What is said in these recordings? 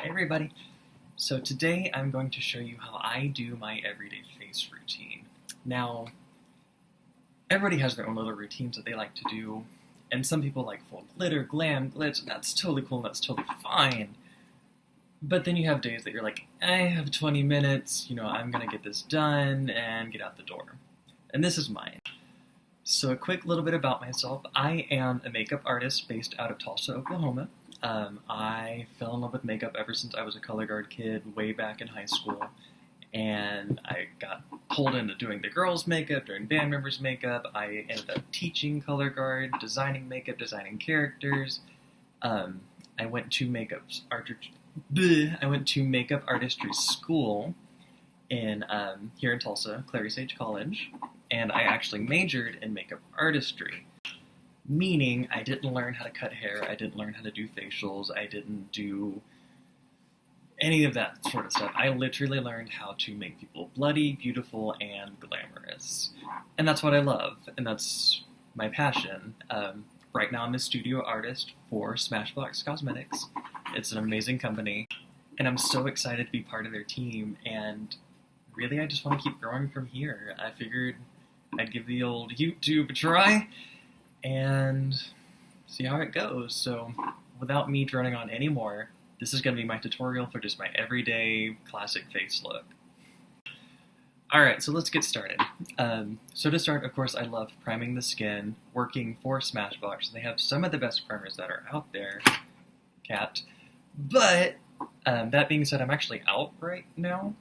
Hey everybody! So today I'm going to show you how I do my everyday face routine. Now, everybody has their own little routines that they like to do, and some people like full glitter, glam, glitz, and that's totally cool and that's totally fine. But then you have days that you're like, I have 20 minutes, I'm gonna get this done and get out the door. And this is mine. So a quick little bit about myself. I am a makeup artist based out of Tulsa, Oklahoma. I fell in love with makeup ever since I was a color guard kid way back in high school, and I got pulled into doing the girls' makeup, doing band members' makeup. I ended up teaching color guard, designing makeup, designing characters. I went to makeup artistry school in here in Tulsa, Clary Sage College, and I actually majored in makeup artistry. Meaning, I didn't learn how to cut hair, I didn't learn how to do facials, I didn't do any of that sort of stuff. I literally learned how to make people bloody, beautiful, and glamorous. And that's what I love, and that's my passion. Right now I'm a studio artist for Smashbox Cosmetics. It's an amazing company, and I'm so excited to be part of their team, and really I just want to keep growing from here. I figured I'd give the old YouTube a try, and see how it goes. So without me droning on anymore, this is going to be my tutorial for just my everyday classic face look. Alright, so let's get started. So to start, of course, I love priming the skin, working for Smashbox. They have some of the best primers that are out there, cat. But that being said, I'm actually out right now.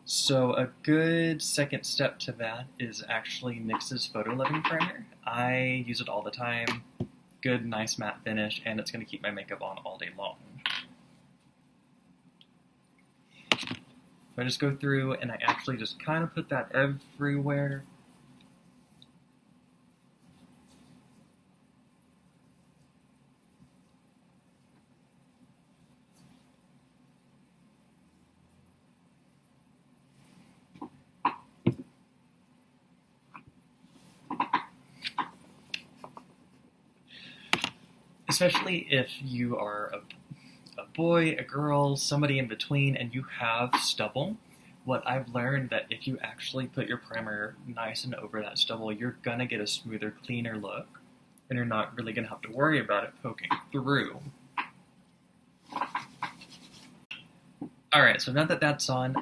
So a good second step to that is actually NYX's Photo Loving Primer. I use it all the time. Good, nice matte finish, and it's going to keep my makeup on all day long. So I just go through and I actually just kind of put that everywhere. Especially if you are a boy, a girl, somebody in between, and you have stubble. What I've learned that if you actually put your primer nice and over that stubble, you're gonna get a smoother, cleaner look, and you're not really gonna have to worry about it poking through. Alright, so now that that's on,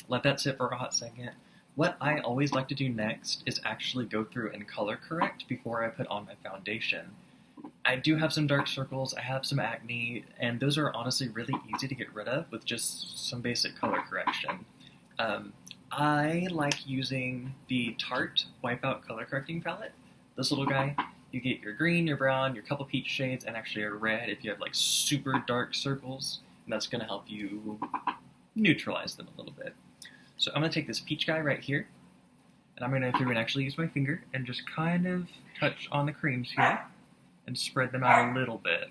let that sit for a hot second. What I always like to do next is actually go through and color correct before I put on my foundation. I do have some dark circles, I have some acne, and those are honestly really easy to get rid of with just some basic color correction. I like using the Tarte Wipeout Color Correcting Palette. This little guy, you get your green, your brown, your couple peach shades, and actually a red if you have like super dark circles, and that's going to help you neutralize them a little bit. So I'm going to take this peach guy right here, and I'm going to go through and actually use my finger and just kind of touch on the creams here and spread them out a little bit.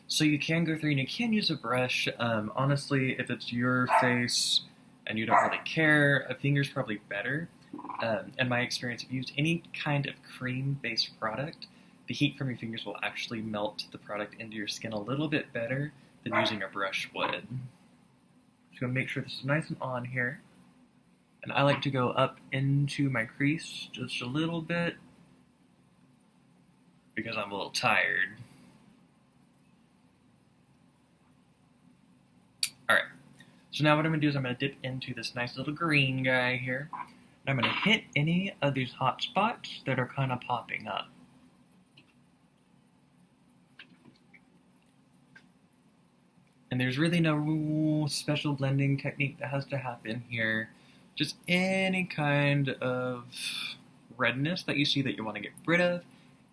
So you can go through and you can use a brush. Honestly, if it's your face and you don't really care, a finger's probably better. In my experience, if you use any kind of cream-based product, the heat from your fingers will actually melt the product into your skin a little bit better than using a brush would. Just gonna make sure this is nice and on here. And I like to go up into my crease just a little bit because I'm a little tired. Alright, so now what I'm gonna do is I'm gonna dip into this nice little green guy here. And I'm gonna hit any of these hot spots that are kind of popping up. And there's really no special blending technique that has to happen here. Just any kind of redness that you see that you want to get rid of.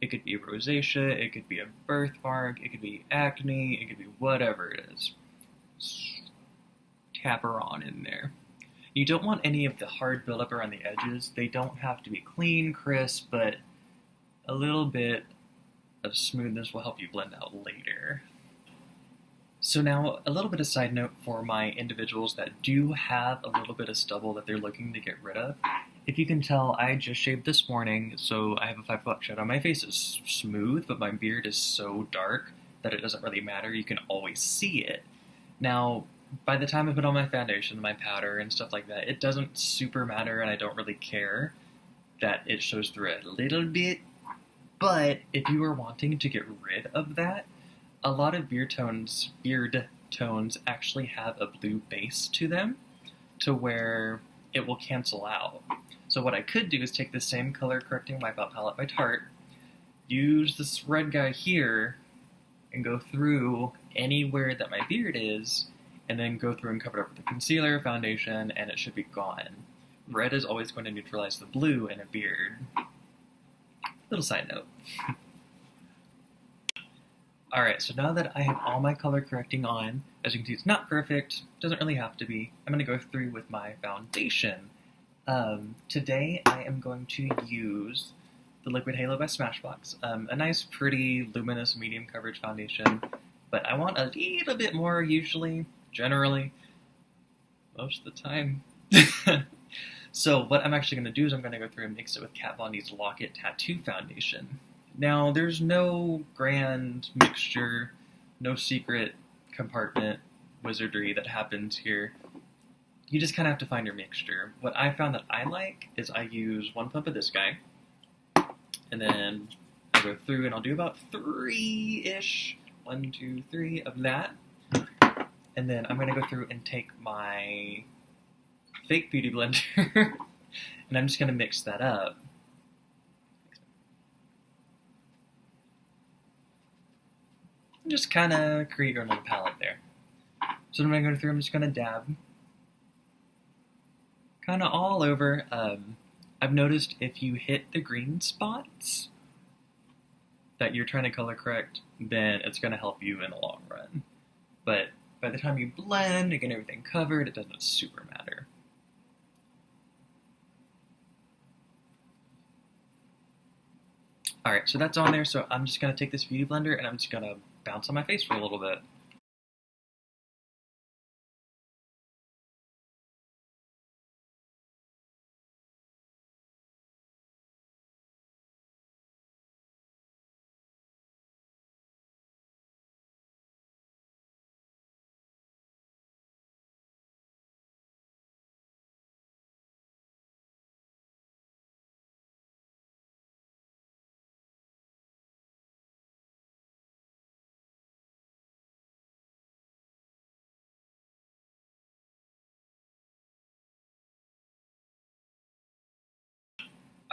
It could be rosacea, it could be a birthmark, it could be acne, it could be whatever it is. Just tap her on in there. You don't want any of the hard buildup around the edges. They don't have to be clean, crisp, but a little bit of smoothness will help you blend out later. So now, a little bit of side note for my individuals that do have a little bit of stubble that they're looking to get rid of. If you can tell, I just shaved this morning, so I have a 5 o'clock shadow. My face is smooth, but my beard is so dark that it doesn't really matter. You can always see it. Now, by the time I put on my foundation, my powder, and stuff like that, it doesn't super matter, and I don't really care that it shows through a little bit. But if you are wanting to get rid of that, a lot of beard tones actually have a blue base to them, to where it will cancel out. So what I could do is take the same color correcting wipeout palette by Tarte, use this red guy here, and go through anywhere that my beard is, and then go through and cover it up with a concealer, foundation, and it should be gone. Red is always going to neutralize the blue in a beard. Little side note. Alright, so now that I have all my color correcting on, as you can see it's not perfect, doesn't really have to be, I'm going to go through with my foundation. Today I am going to use the Liquid Halo by Smashbox, a nice pretty luminous medium coverage foundation, but I want a little bit more usually, generally, most of the time. So what I'm actually going to do is I'm going to go through and mix it with Kat Von D's Lock It Tattoo Foundation. Now, there's no grand mixture, no secret compartment wizardry that happens here. You just kind of have to find your mixture. What I found that I like is I use 1 pump of this guy, and then I'll go through and I'll do about 3-ish, 1, 2, 3 of that. And then I'm going to go through and take my fake beauty blender, and I'm just going to mix that up. And just kind of create your little palette there. So when I go through, I'm just going to dab kind of all over. I've noticed if you hit the green spots that you're trying to color correct, then it's going to help you in the long run. But by the time you blend and get everything covered, it doesn't super matter. Alright, so that's on there, so I'm just going to take this beauty blender and I'm just going to bounce on my face for a little bit.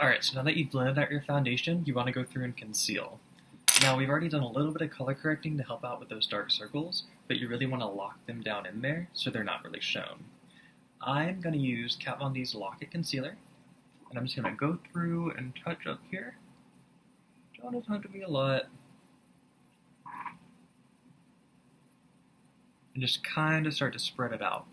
Alright, so now that you've blended out your foundation, you want to go through and conceal. Now, we've already done a little bit of color correcting to help out with those dark circles, but you really want to lock them down in there so they're not really shown. I'm going to use Kat Von D's Lock It Concealer, and I'm just going to go through and touch up here. Don't have to be a lot. And just kind of start to spread it out.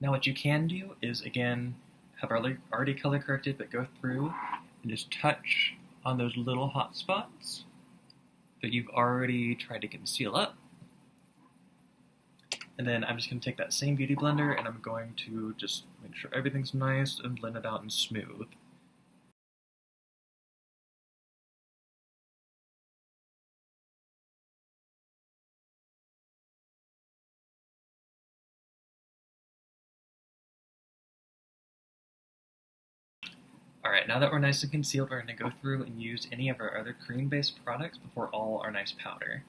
Now what you can do is, again, have already color corrected, but go through and just touch on those little hot spots that you've already tried to conceal up. And then I'm just going to take that same beauty blender and I'm going to just make sure everything's nice and blend it out and smooth. Alright, now that we're nice and concealed, we're going to go through and use any of our other cream-based products before all our nice powder.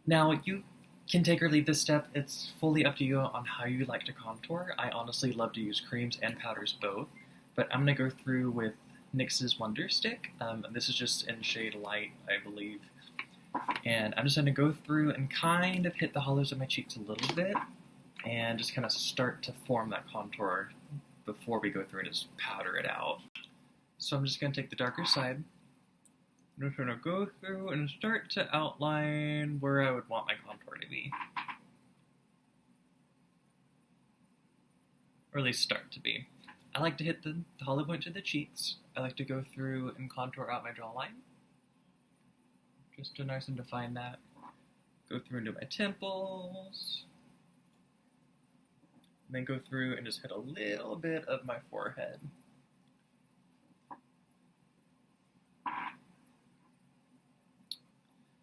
Now, you can take or leave this step. It's fully up to you on how you like to contour. I honestly love to use creams and powders both, but I'm going to go through with NYX's Wonder Stick. This is just in shade Light, I believe. And I'm just going to go through and kind of hit the hollows of my cheeks a little bit, and just kind of start to form that contour before we go through and just powder it out. So I'm just going to take the darker side, I'm just going to go through and start to outline where I would want my contour to be. Or at least start to be. I like to hit the hollow point to the cheeks. I like to go through and contour out my jawline, just to nice and define that. Go through into my temples, and then go through and just hit a little bit of my forehead.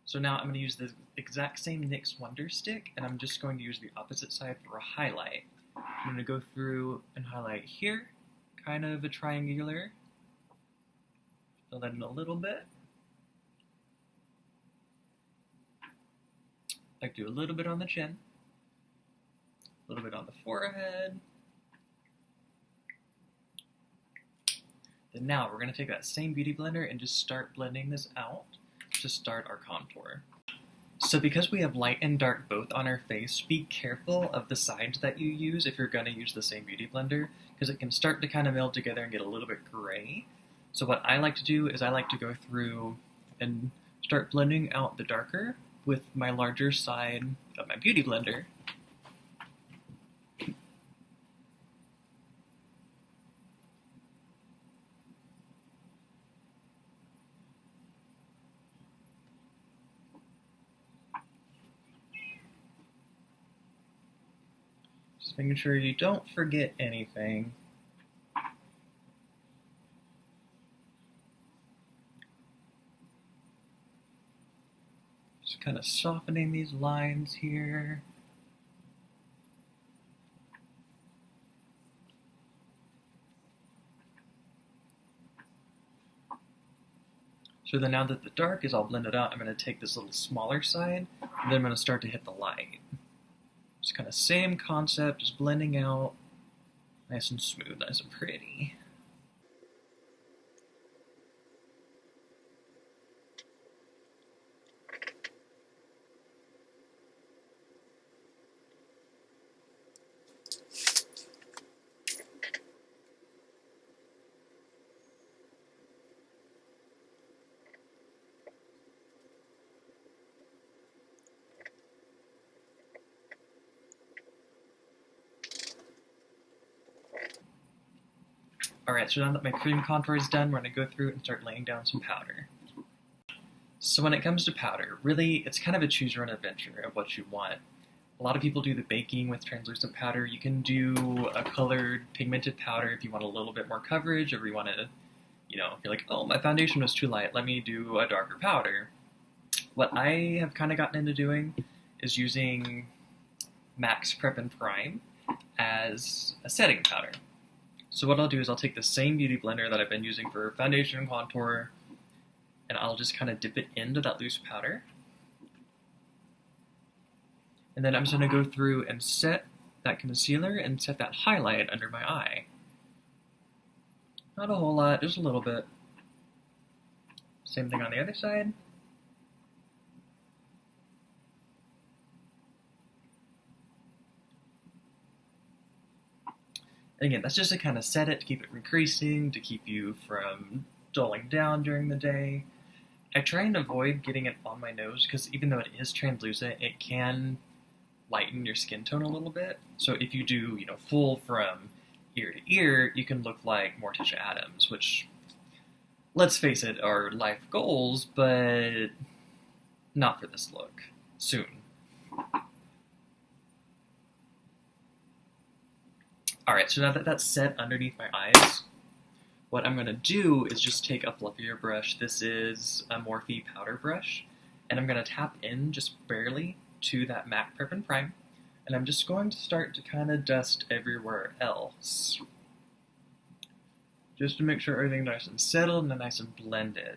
So now I'm going to use the exact same NYX Wonder Stick, and I'm just going to use the opposite side for a highlight. I'm going to go through and highlight here, kind of a triangular. Fill that in a little bit. Like do a little bit on the chin, a little bit on the forehead. Then now we're going to take that same beauty blender and just start blending this out to start our contour. So because we have light and dark both on our face, be careful of the sides that you use if you're going to use the same beauty blender, because it can start to kind of meld together and get a little bit gray. So what I like to do is I like to go through and start blending out the darker with my larger side of my beauty blender. Just making sure you don't forget anything. Just kind of softening these lines here. So then now that the dark is all blended out, I'm going to take this little smaller side, and then I'm going to start to hit the light. Just kind of same concept, just blending out nice and smooth, nice and pretty. Alright, so now that my cream contour is done, we're going to go through and start laying down some powder. So when it comes to powder, really, it's kind of a choose-your-own adventure of what you want. A lot of people do the baking with translucent powder. You can do a colored pigmented powder if you want a little bit more coverage, or you want to, you're like, oh, my foundation was too light, let me do a darker powder. What I have kind of gotten into doing is using Max Prep and Prime as a setting powder. So what I'll do is I'll take the same beauty blender that I've been using for foundation and contour, and I'll just kind of dip it into that loose powder. And then I'm just going to go through and set that concealer and set that highlight under my eye. Not a whole lot, just a little bit. Same thing on the other side. And again, that's just to kind of set it, to keep it increasing, to keep you from dulling down during the day. I try and avoid getting it on my nose, because even though it is translucent, it can lighten your skin tone a little bit. So if you do, full from ear to ear, you can look like Morticia Addams, which, let's face it, are life goals, but not for this look. Soon. Alright, so now that that's set underneath my eyes, what I'm going to do is just take a fluffier brush. This is a Morphe powder brush, and I'm going to tap in just barely to that MAC Prep and Prime, and I'm just going to start to kind of dust everywhere else, just to make sure everything's nice and settled and nice and blended.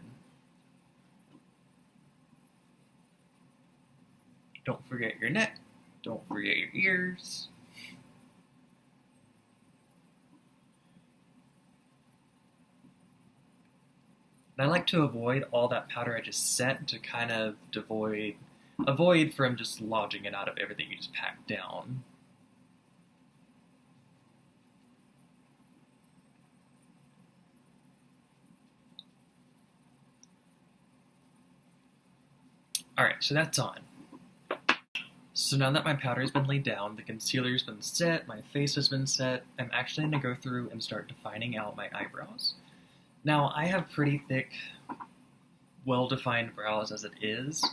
Don't forget your neck, don't forget your ears. And I like to avoid all that powder I just set to kind of avoid from just lodging it out of everything you just packed down. Alright, so that's on. So now that my powder's been laid down, the concealer's been set, my face has been set, I'm actually going to go through and start defining out my eyebrows. Now, I have pretty thick, well-defined brows as it is,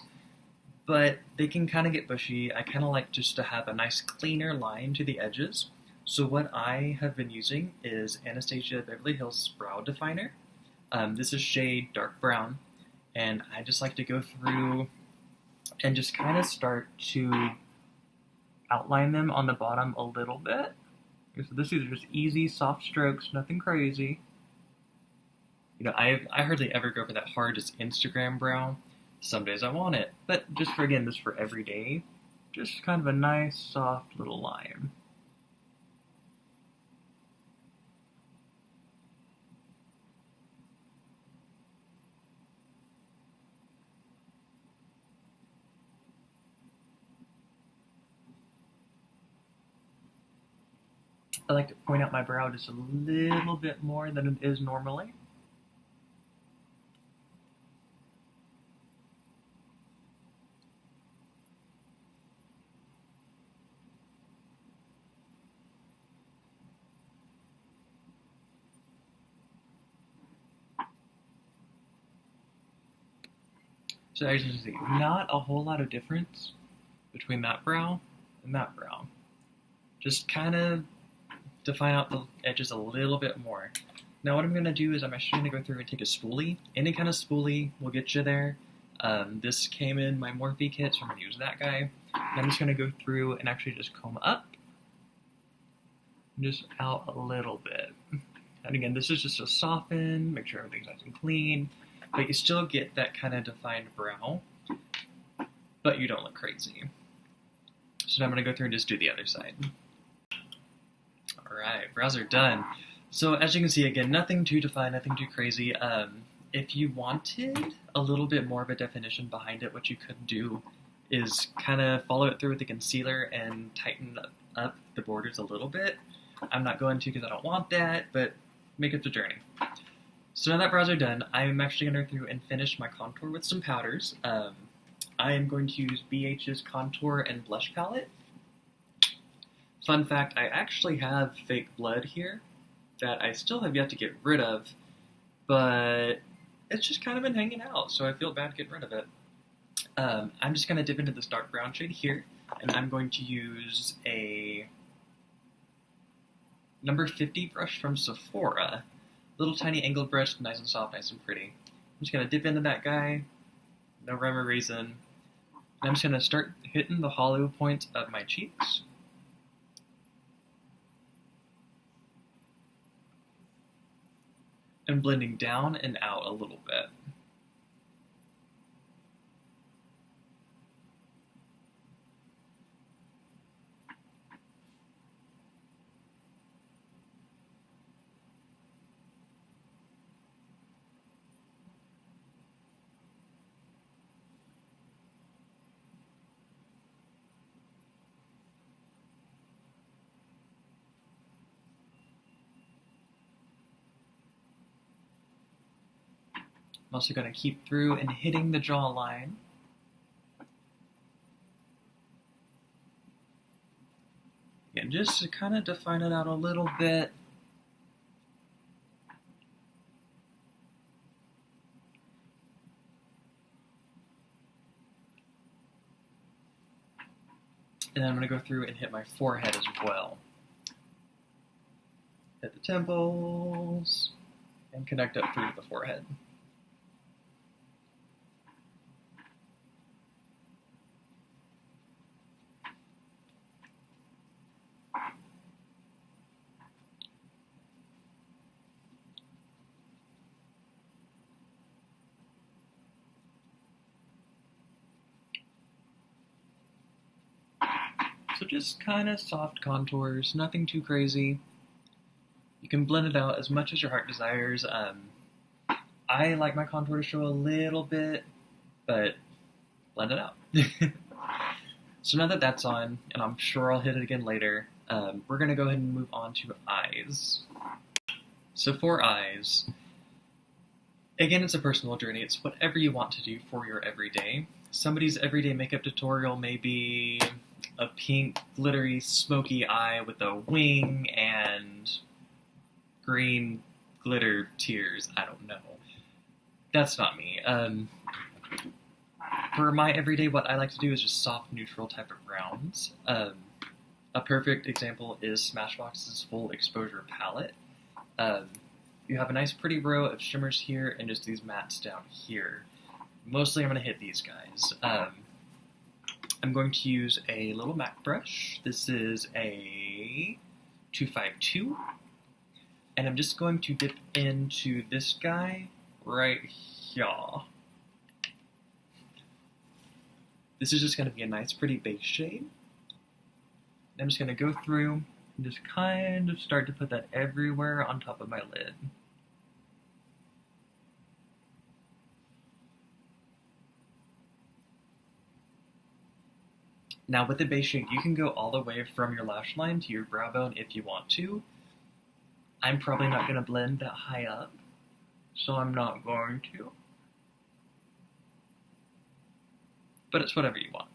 but they can kind of get bushy. I kind of like just to have a nice cleaner line to the edges. So what I have been using is Anastasia Beverly Hills Brow Definer. This is shade dark brown, and I just like to go through and just kind of start to outline them on the bottom a little bit. So this is just easy, soft strokes, nothing crazy. You know, I hardly ever go for that hard just Instagram brow. Some days I want it, but just for, again, this for every day, just kind of a nice, soft little line. I like to point out my brow just a little bit more than it is normally. So as you can see, not a whole lot of difference between that brow and that brow. Just kind of define out the edges a little bit more. Now what I'm going to do is I'm actually going to go through and take a spoolie. Any kind of spoolie will get you there. This came in my Morphe kit, so I'm going to use that guy. And I'm just going to go through and actually just comb up. And just out a little bit. And again, this is just to soften, make sure everything's nice and clean. But you still get that kind of defined brow, but you don't look crazy. So now I'm going to go through and just do the other side. Alright, brows are done. So as you can see, again, nothing too defined, nothing too crazy. If you wanted a little bit more of a definition behind it, what you could do is kind of follow it through with the concealer and tighten up the borders a little bit. I'm not going to because I don't want that, but make it the journey. So now that brows are done, I'm actually going to go through and finish my contour with some powders. I am going to use BH's Contour and Blush Palette. Fun fact, I actually have fake blood here that I still have yet to get rid of, but it's just kind of been hanging out, so I feel bad getting rid of it. I'm just going to dip into this dark brown shade here, and I'm going to use a number 50 brush from Sephora. Little tiny angled brush, nice and soft, nice and pretty. I'm just going to dip into that guy, no rhyme or reason. And I'm just going to start hitting the hollow points of my cheeks. And blending down and out a little bit. I'm also going to keep through and hitting the jawline. Again, just to kind of define it out a little bit. And then I'm going to go through and hit my forehead as well. Hit the temples, and connect up through to the forehead. So just kind of soft contours, nothing too crazy. You can blend it out as much as your heart desires. I like my contour to show a little bit, but blend it out. So now that that's on, and I'm sure I'll hit it again later, we're going to go ahead and move on to eyes. So for eyes, again, it's a personal journey. It's whatever you want to do for your everyday. Somebody's everyday makeup tutorial may be a pink, glittery, smoky eye with a wing and green glitter tears. I don't know. That's not me. For my everyday, what I like to do is just soft, neutral type of browns. A perfect example is Smashbox's Full Exposure palette. You have a nice pretty row of shimmers here and just these mattes down here. Mostly I'm going to hit these guys. I'm going to use a little MAC brush. This is a 252. And I'm just going to dip into this guy right here. This is just going to be a nice pretty base shade. I'm just going to go through and just kind of start to put that everywhere on top of my lid. Now with the base shade, you can go all the way from your lash line to your brow bone if you want to. I'm probably not going to blend that high up, so I'm not going to. But it's whatever you want.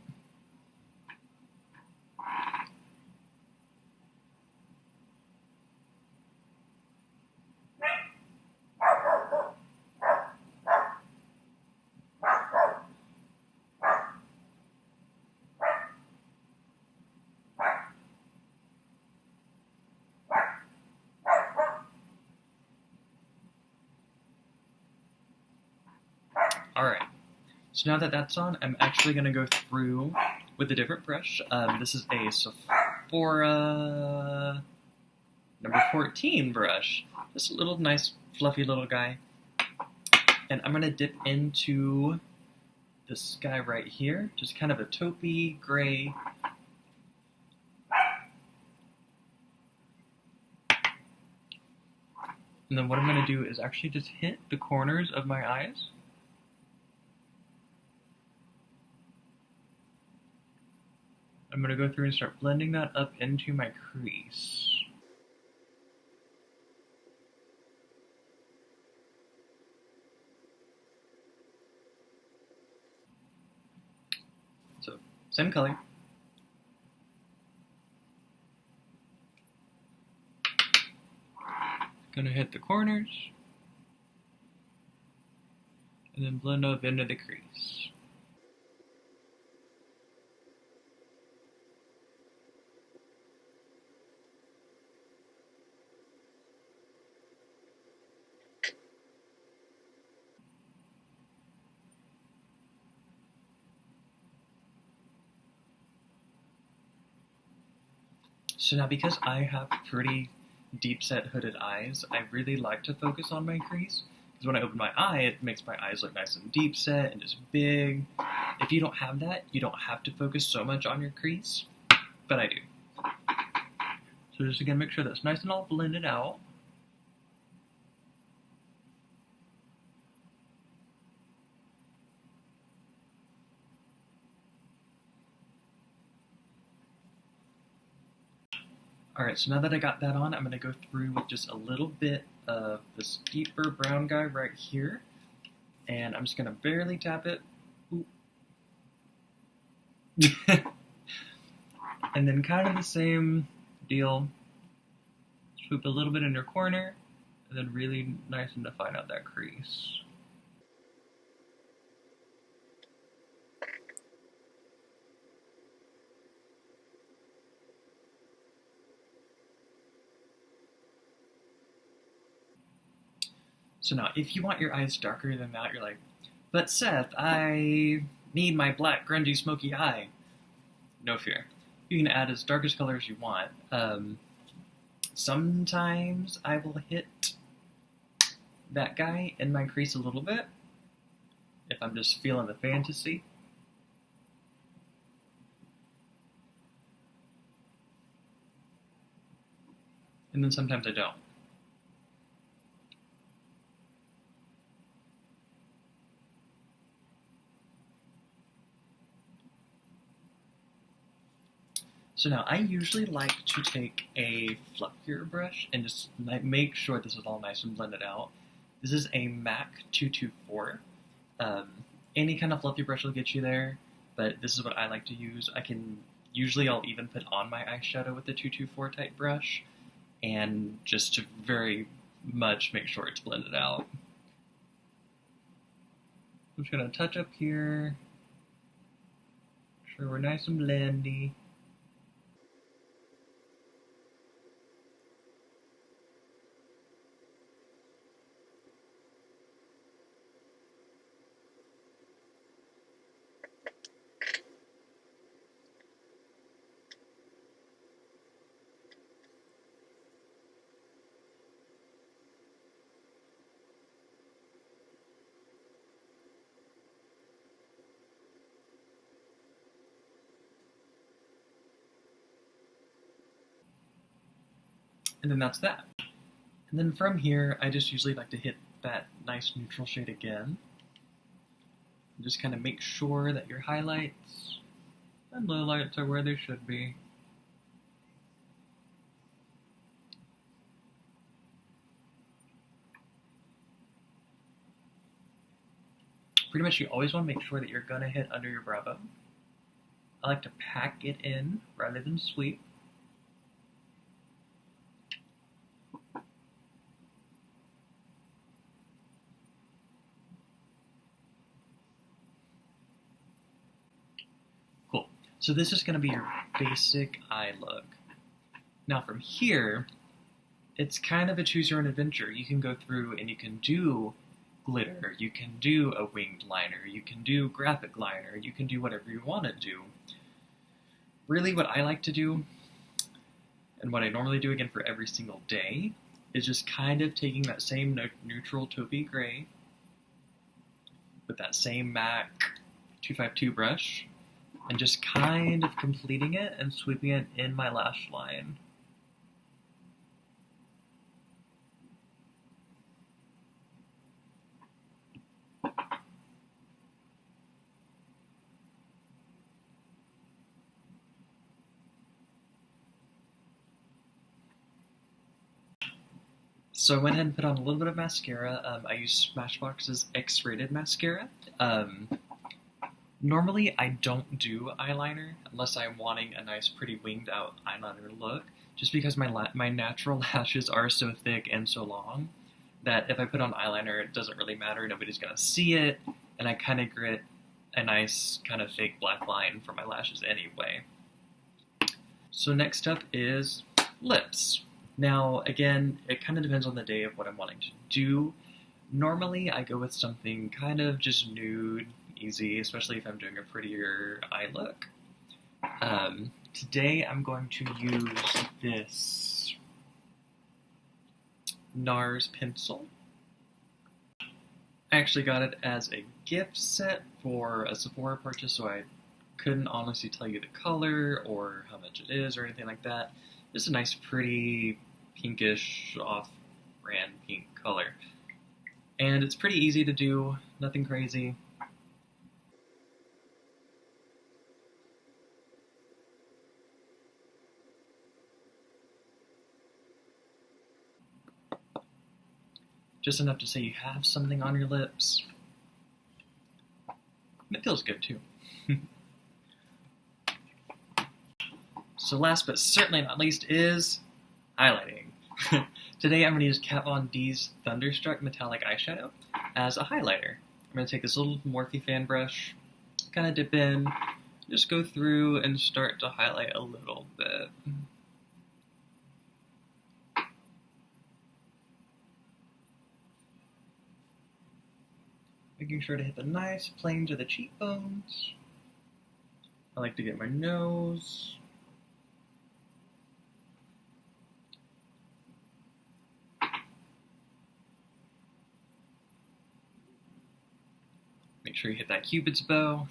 Alright, so now that that's on, I'm actually going to go through with a different brush. This is a Sephora number 14 brush. Just a little nice, fluffy little guy. And I'm going to dip into this guy right here, just kind of a taupey gray. And then what I'm going to do is actually just hit the corners of my eyes. I'm going to go through and start blending that up into my crease. So, same color. Gonna hit the corners. And then blend up into the crease. So now because I have pretty deep set hooded eyes, I really like to focus on my crease. Because when I open my eye, it makes my eyes look nice and deep set and just big. If you don't have that, you don't have to focus so much on your crease, but I do. So just again, make sure that's nice and all blended out. Alright, so now that I got that on, I'm going to go through with just a little bit of this deeper brown guy right here. And I'm just going to barely tap it. And then kind of the same deal. Swoop a little bit in your corner, and then really nice and define out that crease. So now, if you want your eyes darker than that, you're like, but Seth, I need my black, grungy, smoky eye. No fear. You can add as dark as color as you want. Sometimes I will hit that guy in my crease a little bit, if I'm just feeling the fantasy. And then sometimes I don't. So now, I usually like to take a fluffier brush and just make sure this is all nice and blended out. This is a MAC 224. Any kind of fluffy brush will get you there, but this is what I like to use. I can Usually I'll even put on my eyeshadow with the 224 type brush, and just to very much make sure it's blended out. I'm just going to touch up here, make sure we're nice and blendy. And then that's that. And then from here, I just usually like to hit that nice neutral shade again. And just kind of make sure that your highlights and lowlights are where they should be. Pretty much you always want to make sure that you're going to hit under your brow bone. I like to pack it in rather than sweep. Cool. So this is going to be your basic eye look. Now from here, it's kind of a choose your own adventure. You can go through and you can do glitter, you can do a winged liner, you can do graphic liner, you can do whatever you want to do. Really what I like to do, and what I normally do again for every single day, is just kind of taking that same neutral taupey gray with that same MAC 252 brush and just kind of completing it and sweeping it in my lash line. So I went ahead and put on a little bit of mascara. I use Smashbox's X-rated mascara. Normally I don't do eyeliner unless I'm wanting a nice pretty winged out eyeliner look, just because my natural lashes are so thick and so long that if I put on eyeliner it doesn't really matter, nobody's gonna see it, and I kind of grit a nice kind of fake black line for my lashes anyway. So next up is lips. Now, again, it kind of depends on the day of what I'm wanting to do. Normally, I go with something kind of just nude, easy, especially if I'm doing a prettier eye look. Today, I'm going to use this NARS pencil. I actually got it as a gift set for a Sephora purchase, so I couldn't honestly tell you the color or how much it is or anything like that. Just a nice, pretty, pinkish, off-brand pink color. And it's pretty easy to do, nothing crazy. Just enough to say you have something on your lips. And it feels good, too. So last but certainly not least is highlighting. Today I'm going to use Kat Von D's Thunderstruck Metallic Eyeshadow as a highlighter. I'm going to take this little Morphe fan brush, kind of dip in, just go through and start to highlight a little bit. Making sure to hit the nice planes of the cheekbones. I like to get my nose. Make sure you hit that Cupid's bow.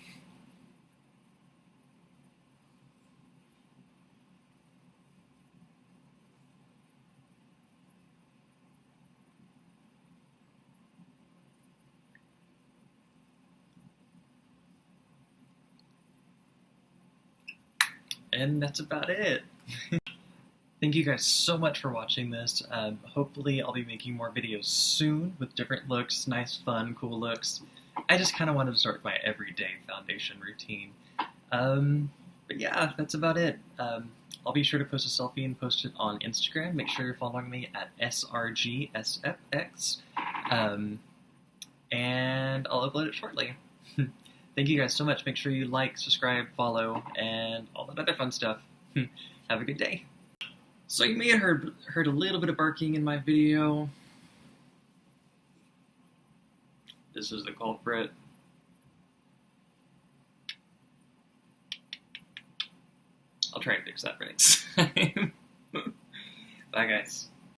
And that's about it. Thank you guys so much for watching this. Hopefully I'll be making more videos soon with different looks, nice, fun, cool looks. I just kind of wanted to start my everyday foundation routine. But yeah, that's about it. I'll be sure to post a selfie and post it on Instagram. Make sure you're following me at SRGSFX. And I'll upload it shortly. Thank you guys so much. Make sure you like, subscribe, follow, and all that other fun stuff. Have a good day. So you may have heard a little bit of barking in my video. This is the culprit. I'll try to fix that for next time. Bye, guys.